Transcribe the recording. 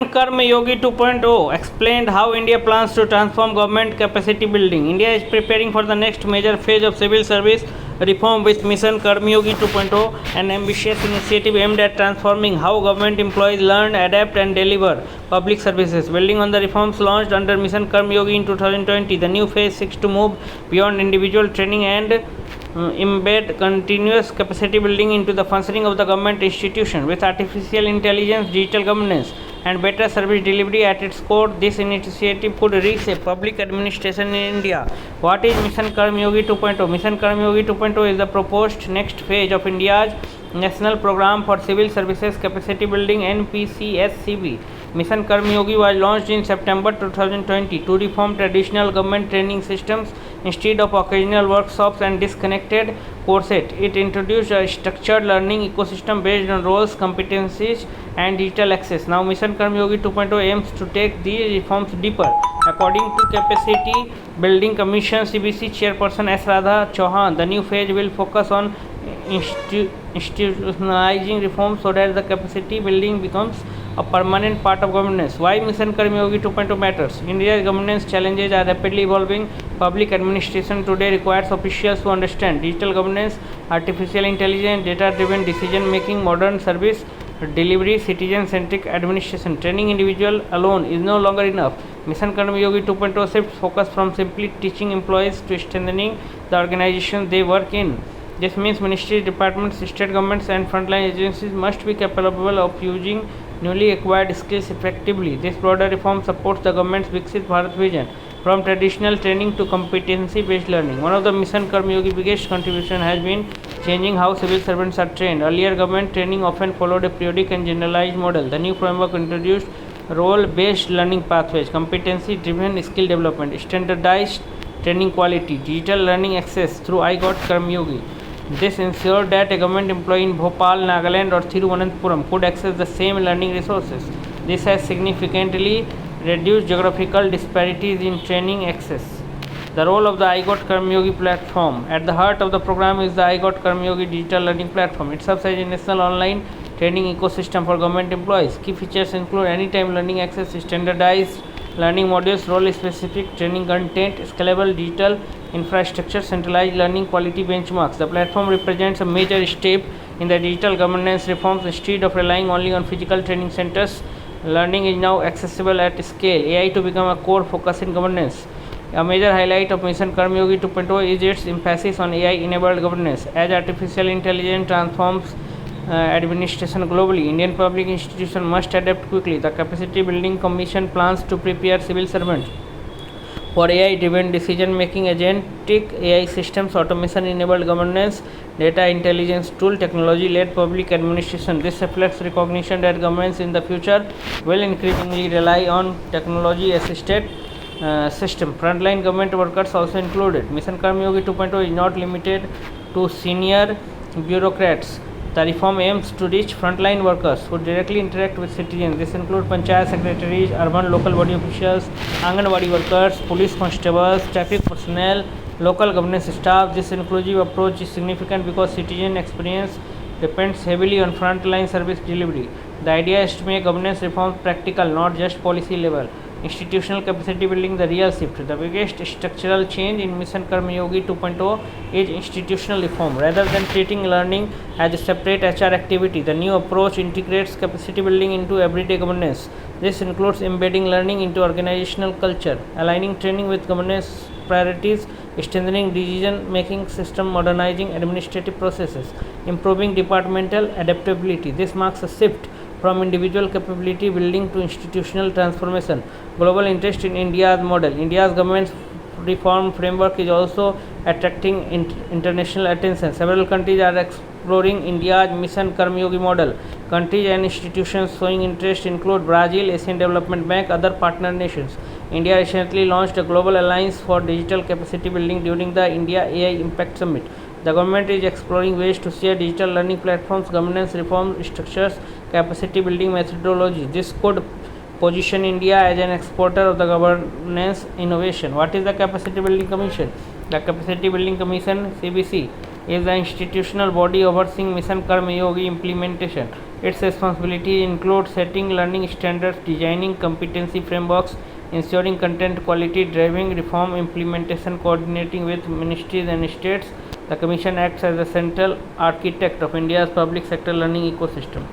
Karma Yogi 2.0 explained how India plans to transform government capacity building. India is preparing for the next major phase of civil service reform with Mission Karma Yogi 2.0, an ambitious initiative aimed at transforming how government employees learn, adapt, and deliver public services. Building on the reforms launched under Mission Karma Yogi in 2020, the new phase seeks to move beyond individual training and embed continuous capacity building into the functioning of the government institution. With artificial intelligence, digital governance, and better service delivery at its core, this initiative could reshape public administration in India. What is Mission Karma Yogi 2.0? Mission Karma Yogi 2.0 is the proposed next phase of India's National Program for Civil Services Capacity Building (NPCSCB). Mission Karma Yogi was launched in September 2020 to reform traditional government training systems instead of occasional workshops and disconnected courses. It introduced a structured learning ecosystem based on roles, competencies, and digital access. Now, Mission Karma Yogi 2.0 aims to take these reforms deeper. According to Capacity Building Commission (CBC) Chairperson S. Radha Chauhan, the new phase will focus on institutionalizing reforms so that the capacity building becomes a permanent part of governance. Why Mission Karma Yogi 2.0 matters? India's governance challenges are rapidly evolving. Public administration today requires officials to understand digital governance, artificial intelligence, data-driven decision-making, modern service delivery, citizen-centric administration. Training individual alone is no longer enough. Mission Karma Yogi 2.0 shifts focus from simply teaching employees to strengthening the organization they work in. This means ministries, departments, state governments, and frontline agencies must be capable of using newly acquired skills effectively. This broader reform supports the government's Viksit Bharat vision, from traditional training to competency-based learning. One of the Mission Karma Yogi's biggest contributions has been changing how civil servants are trained. Earlier, government training often followed a periodic and generalized model. The new framework introduced role-based learning pathways, competency-driven skill development, standardized training quality, digital learning access through iGot Karma Yogi. This ensured that a government employee in Bhopal, Nagaland, or Thiruvananthapuram could access the same learning resources. This has significantly reduced geographical disparities in training access. The role of the iGot Karma Yogi platform. At the heart of the program is the iGot Karma Yogi digital learning platform. It serves as a national online training ecosystem for government employees. Key features include anytime learning access, standardized learning modules, role-specific training content, scalable digital infrastructure, centralized learning quality benchmarks. The platform represents a major step in the digital governance reforms. Instead of relying only on physical training centers, learning is now accessible at scale. AI to become a core focus in governance. A major highlight of Mission Karma Yogi 2.0 is its emphasis on AI-enabled governance. As artificial intelligence transforms administration globally, Indian public institutions must adapt quickly. The Capacity Building Commission plans to prepare civil servants for AI-driven decision-making, agentic AI systems, automation-enabled governance, data intelligence tool, technology-led public administration. This reflects recognition that governments in the future will increasingly rely on technology-assisted system. Frontline government workers also included. Mission Karma Yogi 2.0 is not limited to senior bureaucrats. The reform aims to reach frontline workers who directly interact with citizens. This includes panchayat secretaries, urban local body officials, Anganwadi workers, police constables, traffic personnel, local governance staff. This inclusive approach is significant because citizen experience depends heavily on frontline service delivery. The idea is to make governance reforms practical, not just policy level. Institutional capacity building, the real shift. The biggest structural change in Mission Karma Yogi 2.0 is institutional reform. Rather than treating learning as a separate HR activity, the new approach integrates capacity building into everyday governance. This includes embedding learning into organizational culture, aligning training with governance priorities, strengthening decision-making system, modernizing administrative processes, improving departmental adaptability. This marks a shift from individual capability building to institutional transformation. Global interest in India's model. India's government reform framework is also attracting international attention. Several countries are exploring India's Mission Karma Yogi model. Countries and institutions showing interest include Brazil, Asian Development Bank, other partner nations. India recently launched a global alliance for digital capacity building during the India AI Impact Summit. The government is exploring ways to share digital learning platforms, governance reform structures, capacity building methodologies. This could position India as an exporter of the governance innovation. What is the Capacity Building Commission? The Capacity Building Commission (CBC) is the institutional body overseeing Mission Karma Yogi implementation. Its responsibilities include setting learning standards, designing competency frameworks, ensuring content quality, driving reform implementation, coordinating with ministries and states. The Commission acts as the central architect of India's public sector learning ecosystem.